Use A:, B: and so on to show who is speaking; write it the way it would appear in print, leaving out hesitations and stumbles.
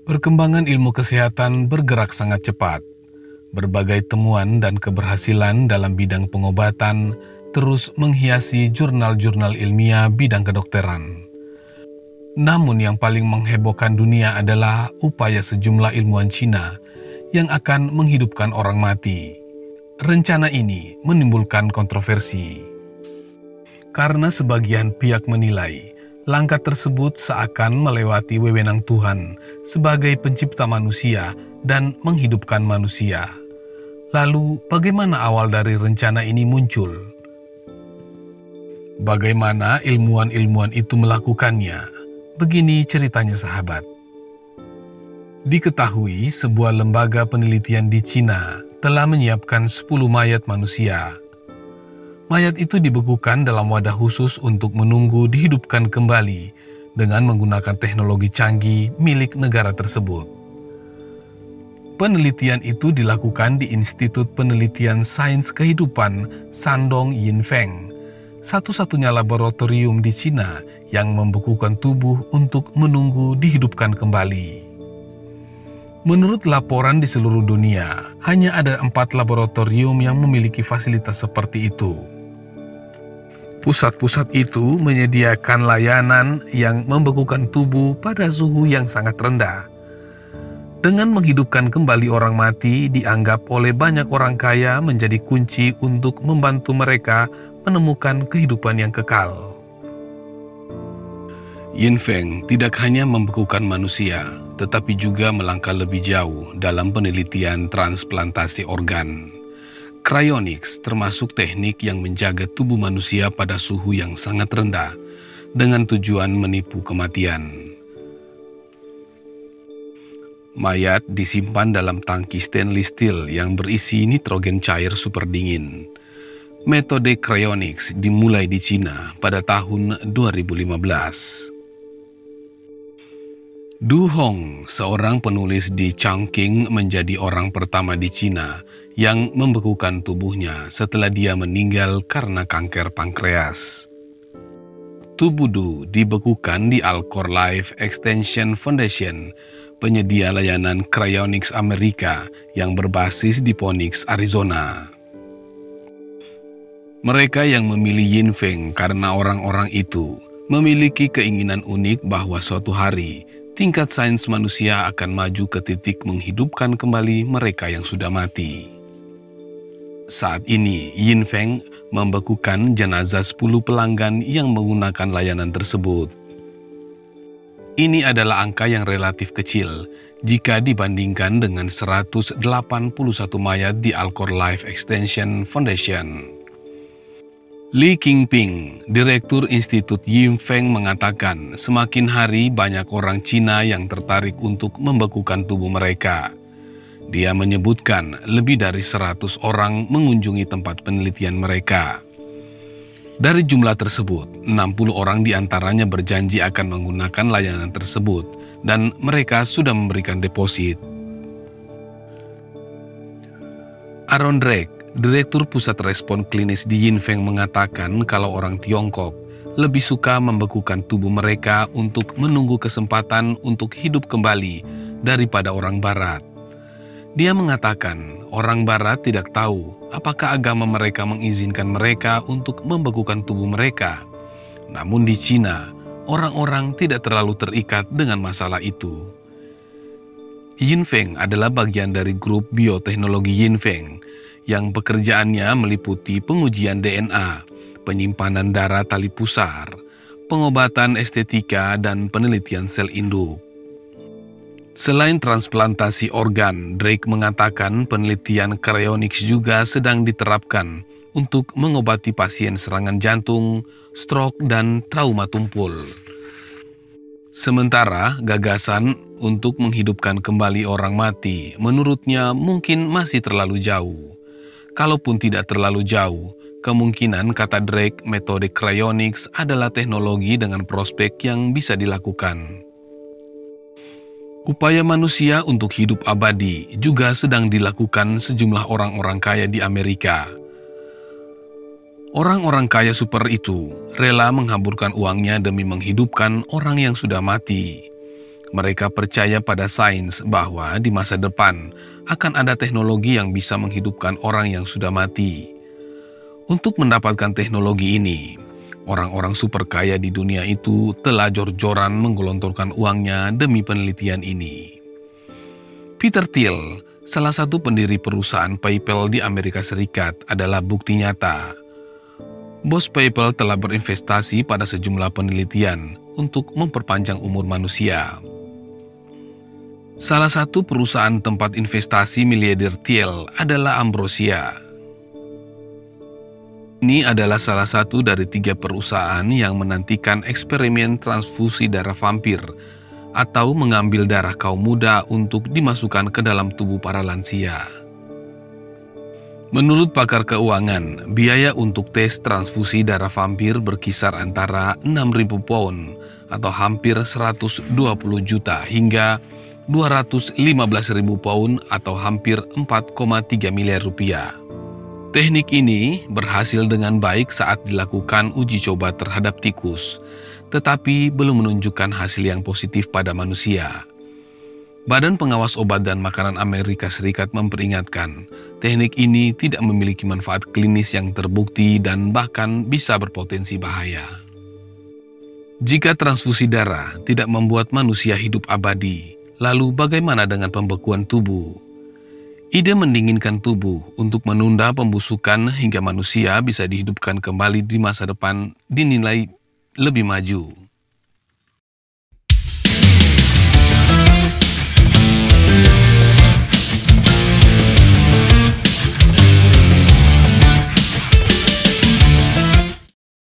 A: Perkembangan ilmu kesehatan bergerak sangat cepat. Berbagai temuan dan keberhasilan dalam bidang pengobatan terus menghiasi jurnal-jurnal ilmiah bidang kedokteran. Namun yang paling menghebohkan dunia adalah upaya sejumlah ilmuwan Cina yang akan menghidupkan orang mati. Rencana ini menimbulkan kontroversi, karena sebagian pihak menilai langkah tersebut seakan melewati wewenang Tuhan sebagai pencipta manusia dan menghidupkan manusia. Lalu, bagaimana awal dari rencana ini muncul? Bagaimana ilmuwan-ilmuwan itu melakukannya? Begini ceritanya, sahabat. Diketahui sebuah lembaga penelitian di Cina telah menyiapkan 10 mayat manusia. Mayat itu dibekukan dalam wadah khusus untuk menunggu dihidupkan kembali dengan menggunakan teknologi canggih milik negara tersebut. Penelitian itu dilakukan di Institut Penelitian Sains Kehidupan Shandong Yinfeng, satu-satunya laboratorium di Cina yang membekukan tubuh untuk menunggu dihidupkan kembali. Menurut laporan di seluruh dunia, hanya ada 4 laboratorium yang memiliki fasilitas seperti itu. Pusat-pusat itu menyediakan layanan yang membekukan tubuh pada suhu yang sangat rendah. Dengan menghidupkan kembali orang mati dianggap oleh banyak orang kaya menjadi kunci untuk membantu mereka menemukan kehidupan yang kekal. Yinfeng tidak hanya membekukan manusia, tetapi juga melangkah lebih jauh dalam penelitian transplantasi organ. Cryonics termasuk teknik yang menjaga tubuh manusia pada suhu yang sangat rendah dengan tujuan menipu kematian. Mayat disimpan dalam tangki stainless steel yang berisi nitrogen cair super dingin. Metode cryonics dimulai di Cina pada tahun 2015. Du Hong, seorang penulis di Chongqing, menjadi orang pertama di Cina yang membekukan tubuhnya setelah dia meninggal karena kanker pankreas. Tubuh Du dibekukan di Alcor Life Extension Foundation, penyedia layanan cryonics Amerika yang berbasis di Phoenix, Arizona. Mereka yang memilih Yinfeng karena orang-orang itu memiliki keinginan unik bahwa suatu hari tingkat sains manusia akan maju ke titik menghidupkan kembali mereka yang sudah mati. Saat ini, Yinfeng membekukan jenazah 10 pelanggan yang menggunakan layanan tersebut. Ini adalah angka yang relatif kecil jika dibandingkan dengan 181 mayat di Alcor Life Extension Foundation. Li Qingping, Direktur Institut Yinfeng, mengatakan semakin hari banyak orang Cina yang tertarik untuk membekukan tubuh mereka. Dia menyebutkan lebih dari 100 orang mengunjungi tempat penelitian mereka. Dari jumlah tersebut, 60 orang diantaranya berjanji akan menggunakan layanan tersebut dan mereka sudah memberikan deposit. Aaron Drake, Direktur Pusat Respon Klinis di Yinfeng, mengatakan kalau orang Tiongkok lebih suka membekukan tubuh mereka untuk menunggu kesempatan untuk hidup kembali daripada orang Barat. Dia mengatakan orang Barat tidak tahu apakah agama mereka mengizinkan mereka untuk membekukan tubuh mereka. Namun di Cina, orang-orang tidak terlalu terikat dengan masalah itu. Yinfeng adalah bagian dari grup bioteknologi Yinfeng yang pekerjaannya meliputi pengujian DNA, penyimpanan darah tali pusar, pengobatan estetika, dan penelitian sel induk. Selain transplantasi organ, Drake mengatakan penelitian cryonics juga sedang diterapkan untuk mengobati pasien serangan jantung, stroke, dan trauma tumpul. Sementara gagasan untuk menghidupkan kembali orang mati menurutnya mungkin masih terlalu jauh. Kalaupun tidak terlalu jauh, Kemungkinan, kata Drake, metode cryonics adalah teknologi dengan prospek yang bisa dilakukan. Upaya manusia untuk hidup abadi juga sedang dilakukan sejumlah orang-orang kaya di Amerika. Orang-orang kaya super itu rela menghamburkan uangnya demi menghidupkan orang yang sudah mati. Mereka percaya pada sains bahwa di masa depan akan ada teknologi yang bisa menghidupkan orang yang sudah mati. Untuk mendapatkan teknologi ini, orang-orang super kaya di dunia itu telah jor-joran menggelontorkan uangnya demi penelitian ini. Peter Thiel, salah satu pendiri perusahaan PayPal di Amerika Serikat, adalah bukti nyata. Bos PayPal telah berinvestasi pada sejumlah penelitian untuk memperpanjang umur manusia. Salah satu perusahaan tempat investasi miliarder Thiel adalah Ambrosia. Ini adalah salah satu dari 3 perusahaan yang menantikan eksperimen transfusi darah vampir atau mengambil darah kaum muda untuk dimasukkan ke dalam tubuh para lansia. Menurut pakar keuangan, biaya untuk tes transfusi darah vampir berkisar antara 6.000 pound atau hampir 120 juta hingga 215.000 pound atau hampir 4,3 miliar rupiah. Teknik ini berhasil dengan baik saat dilakukan uji coba terhadap tikus, tetapi belum menunjukkan hasil yang positif pada manusia. Badan Pengawas Obat dan Makanan Amerika Serikat memperingatkan, teknik ini tidak memiliki manfaat klinis yang terbukti dan bahkan bisa berpotensi bahaya. Jika transfusi darah tidak membuat manusia hidup abadi, lalu bagaimana dengan pembekuan tubuh? Ide mendinginkan tubuh untuk menunda pembusukan hingga manusia bisa dihidupkan kembali di masa depan dinilai lebih maju.